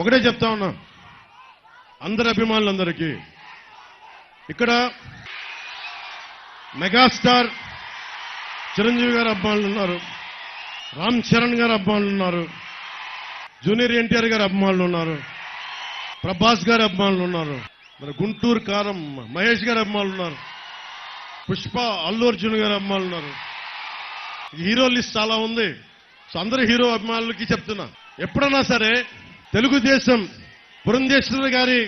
ఒకటే చెప్తా ఉన్నా అందరి అభిమానులందరికీ, ఇక్కడ మెగాస్టార్ చిరంజీవి గారి అభిమానులు ఉన్నారు, రామ్ చరణ్ గారి అభిమానులు ఉన్నారు, జూనియర్ ఎన్టీఆర్ గారి అభిమానులు ఉన్నారు, ప్రభాస్ గారి అభిమానులు ఉన్నారు, మన గుంటూరు కారం మహేష్ గారి అభిమానులు ఉన్నారు, పుష్ప అల్లు అర్జున్ గారి అభిమానులు ఉన్నారు. హీరో లిస్ట్ చాలా ఉంది. సో అందరు హీరో అభిమానులకి చెప్తున్నా, ఎప్పుడన్నా సరే తెలుగుదేశం పురంధేశ్వరి గారి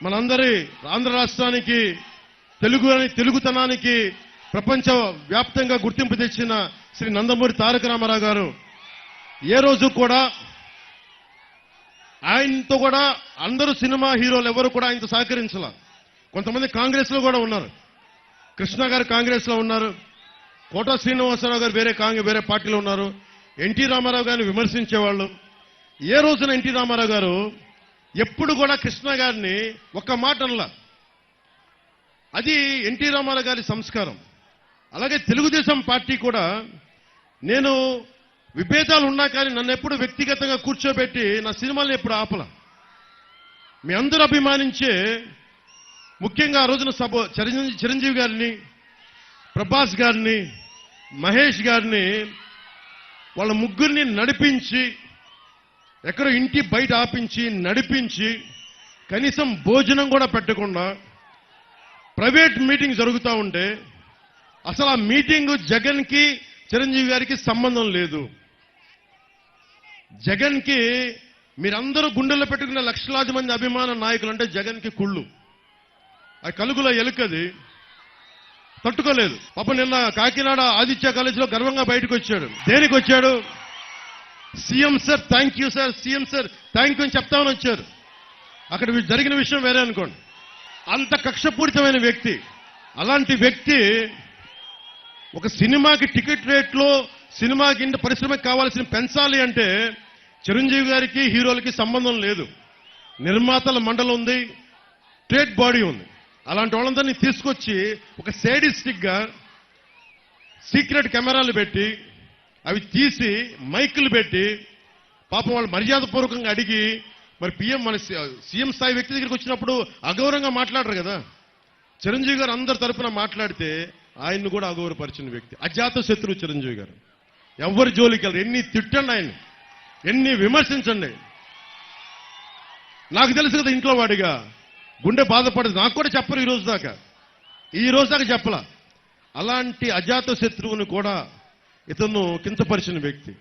మనందరి ఆంధ్ర రాష్ట్రానికి తెలుగుతనానికి ప్రపంచ వ్యాప్తంగా గుర్తింపు తెచ్చిన శ్రీ నందమూరి తారక రామారావు గారు ఏ రోజు కూడా ఆయనతో కూడా అందరూ సినిమా హీరోలు ఎవరు కూడా ఆయనతో సహకరించాల. కొంతమంది కాంగ్రెస్ లో కూడా ఉన్నారు. కృష్ణ గారు కాంగ్రెస్ లో ఉన్నారు, కోటా శ్రీనివాసరావు గారు వేరే పార్టీలో ఉన్నారు. ఎన్టీ రామారావు గారిని విమర్శించేవాళ్ళు. ఏ రోజున ఎన్టీ రామారావు గారు ఎప్పుడు కూడా కృష్ణ గారిని ఒక్క మాట అనలా. అది ఎన్టీ రామారావు గారి సంస్కారం. అలాగే తెలుగుదేశం పార్టీ కూడా నేను విభేదాలు ఉన్నా కానీ నన్ను ఎప్పుడు వ్యక్తిగతంగా కూర్చోబెట్టి నా సినిమాలను ఎప్పుడు ఆపల. మీ అందరూ అభిమానించే ముఖ్యంగా ఆ రోజున చిరంజీవి గారిని, ప్రభాస్ గారిని, మహేష్ గారిని వాళ్ళ ముగ్గురిని నడిపించి, ఎక్కడో ఇంటి బయట ఆపించి నడిపించి కనీసం భోజనం కూడా పెట్టకుండా ప్రైవేట్ మీటింగ్ జరుగుతూ ఉంటే అసలు ఆ మీటింగ్ జగన్కి చిరంజీవి గారికి సంబంధం లేదు. జగన్కి మీరందరూ గుండెల్లో పెట్టుకున్న లక్షలాది మంది అభిమాన నాయకులు అంటే జగన్కి కుళ్ళు. ఆ కలుగులో ఎలుకది తట్టుకోలేదు. పాపం నిన్న కాకినాడ ఆదిత్య కాలేజీలో గర్వంగా బయటకు వచ్చాడు. దేనికి వచ్చాడు? CM sir thank you sir, CM sir thank you అని చెప్తామని వచ్చారు. అక్కడ జరిగిన విషయం వేరే అనుకోండి. అంత కక్షపూరితమైన వ్యక్తి. అలాంటి వ్యక్తి ఒక సినిమాకి టికెట్ రేట్లో సినిమాకి పరిశ్రమకి కావాల్సిన పెంచాలి అంటే చిరంజీవి గారికి హీరోలకి సంబంధం లేదు. నిర్మాతల మండలి ఉంది, ట్రేడ్ బాడీ ఉంది. అలాంటి వాళ్ళందరినీ తీసుకొచ్చి ఒక సేడిస్టిక్ గా సీక్రెట్ కెమెరాలు పెట్టి అవి తీసి మైకులు పెట్టి పాపం వాళ్ళు మర్యాదపూర్వకంగా అడిగి, మరి మన సీఎం స్థాయి వ్యక్తి దగ్గరికి వచ్చినప్పుడు అగౌరవంగా మాట్లాడరు కదా. చిరంజీవి గారు అందరి తరఫున మాట్లాడితే ఆయన్ని కూడా అగౌరవపరిచిన వ్యక్తి. అజాత శత్రువు చిరంజీవి గారు. ఎవరి జోలికి వెళ్ళరు. ఎన్ని తిట్టండి, ఆయన ఎన్ని విమర్శించండి. నాకు తెలుసు కదా ఇంట్లో వాడిగా గుండె బాధపడదు. నాకు కూడా చెప్పరు ఈ రోజు దాకా చెప్పలా. అలాంటి అజాత శత్రువుని కూడా ఇతను కించపరిచిన వ్యక్తి.